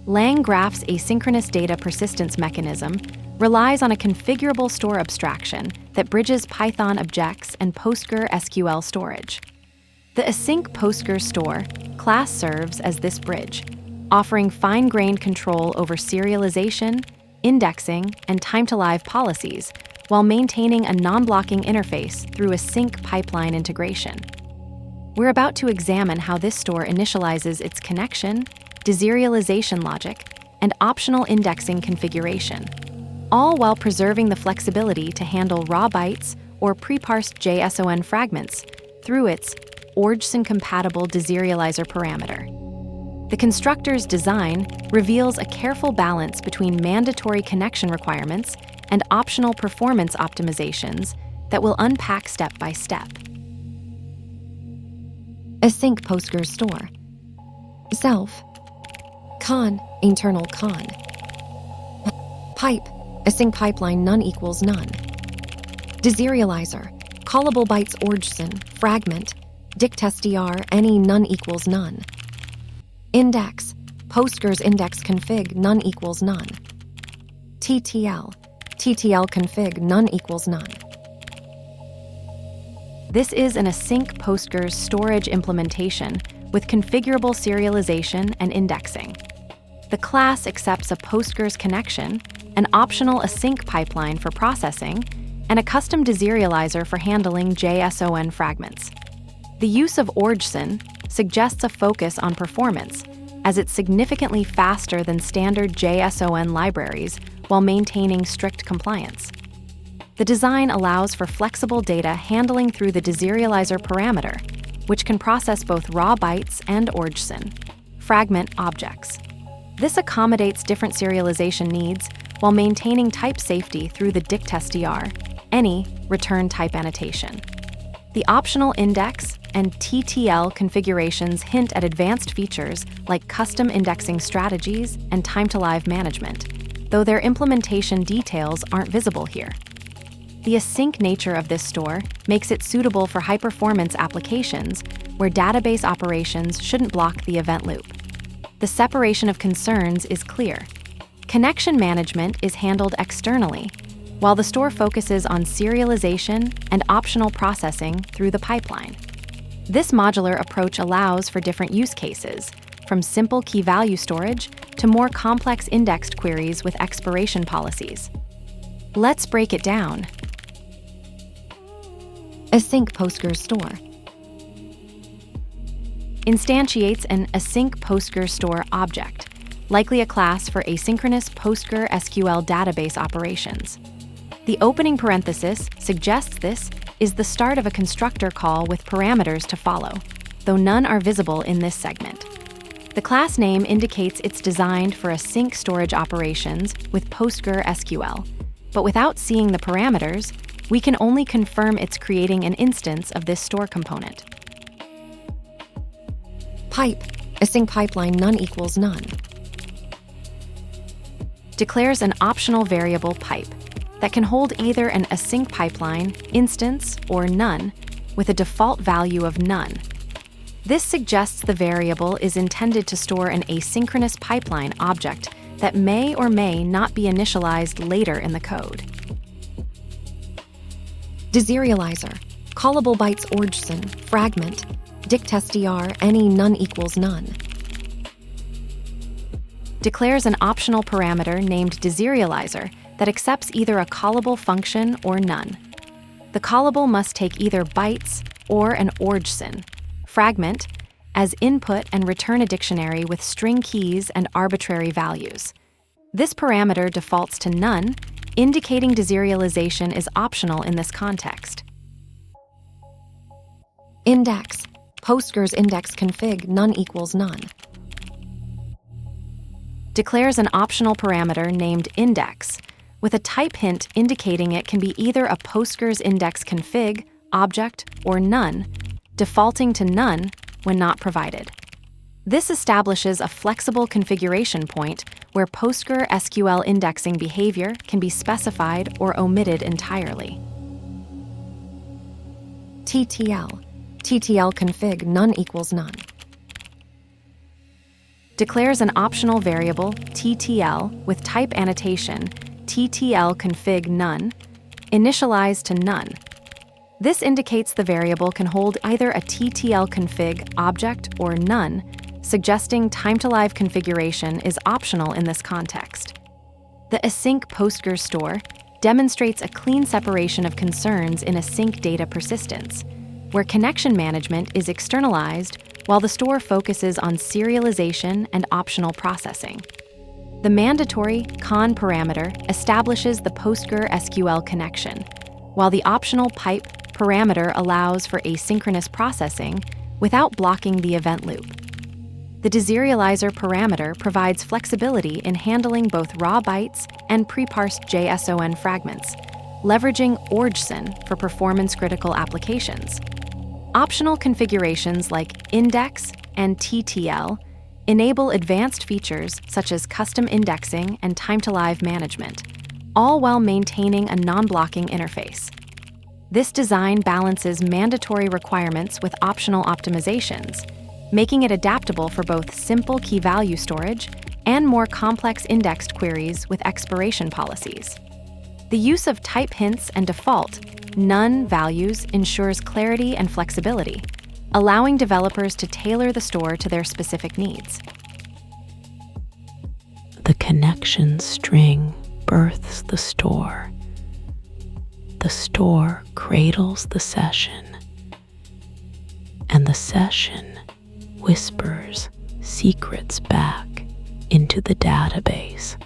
LangGraph's asynchronous data persistence mechanism relies on a configurable store abstraction that bridges Python objects and PostgreSQL storage. The AsyncPostgresStore class serves as this bridge, offering fine-grained control over serialization, indexing, and time-to-live policies, while maintaining a non-blocking interface through a sync pipeline integration. We're about to examine how this store initializes its connection, deserialization logic, and optional indexing configuration, all while preserving the flexibility to handle raw bytes or pre-parsed JSON fragments through its orjson-compatible deserializer parameter. The constructor's design reveals a careful balance between mandatory connection requirements and optional performance optimizations that we'll unpack step by step. AsyncPostgresStore. Self. Con, internal con. Pipe, async pipeline none equals none. Deserializer, callable bytes orjson, fragment, dictstr any none equals none. Index, Postgres index config none equals none. TTL config none equals none. This is an async Postgres storage implementation with configurable serialization and indexing. The class accepts a Postgres connection, an optional async pipeline for processing, and a custom deserializer for handling JSON fragments. The use of orjson suggests a focus on performance, as it's significantly faster than standard JSON libraries while maintaining strict compliance. The design allows for flexible data handling through the deserializer parameter, which can process both raw bytes and orjson fragment objects. This accommodates different serialization needs while maintaining type safety through the dictstr any return type annotation. The optional index and TTL configurations hint at advanced features like custom indexing strategies and time-to-live management, though their implementation details aren't visible here. The async nature of this store makes it suitable for high-performance applications where database operations shouldn't block the event loop. The separation of concerns is clear. Connection management is handled externally, while the store focuses on serialization and optional processing through the pipeline. This modular approach allows for different use cases, from simple key-value storage to more complex indexed queries with expiration policies. Let's break it down. AsyncPostgresStore instantiates an AsyncPostgresStore object, likely a class for asynchronous PostgreSQL database operations. The opening parenthesis suggests this is the start of a constructor call with parameters to follow, though none are visible in this segment. The class name indicates it's designed for async storage operations with PostgreSQL, but without seeing the parameters, we can only confirm it's creating an instance of this store component. Pipe, async pipeline none equals none. Declares an optional variable pipe that can hold either an async pipeline, instance, or none, with a default value of none. This suggests the variable is intended to store an asynchronous pipeline object that may or may not be initialized later in the code. Deserializer, callable bytes orjson, fragment, dictstr any none equals none. Declares an optional parameter named deserializer that accepts either a callable function or none. The callable must take either bytes or an orjson fragment as input and return a dictionary with string keys and arbitrary values. This parameter defaults to none, indicating deserialization is optional in this context. Index, Postgres index config none equals none. Declares an optional parameter named index, with a type hint indicating it can be either a Postgres index config, object, or none, defaulting to none when not provided. This establishes a flexible configuration point where PostgreSQL indexing behavior can be specified or omitted entirely. TTL config none equals none. declares an optional variable, TTL, with type annotation, TTL config none, initialized to none. This indicates the variable can hold either a TTL config object or none, suggesting time-to-live configuration is optional in this context. The AsyncPostgresStore demonstrates a clean separation of concerns in async data persistence, where connection management is externalized while the store focuses on serialization and optional processing. The mandatory Koan parameter establishes the PostgreSQL connection, while the optional pipe parameter allows for asynchronous processing without blocking the event loop. The deserializer parameter provides flexibility in handling both raw bytes and pre-parsed JSON fragments, leveraging orjson for performance-critical applications. Optional configurations like index and TTL enable advanced features such as custom indexing and time-to-live management, all while maintaining a non-blocking interface. This design balances mandatory requirements with optional optimizations, making it adaptable for both simple key-value storage and more complex indexed queries with expiration policies. The use of type hints and default none values ensures clarity and flexibility, allowing developers to tailor the store to their specific needs. The connection string births the store. The store cradles the session, and the session whispers secrets back into the database.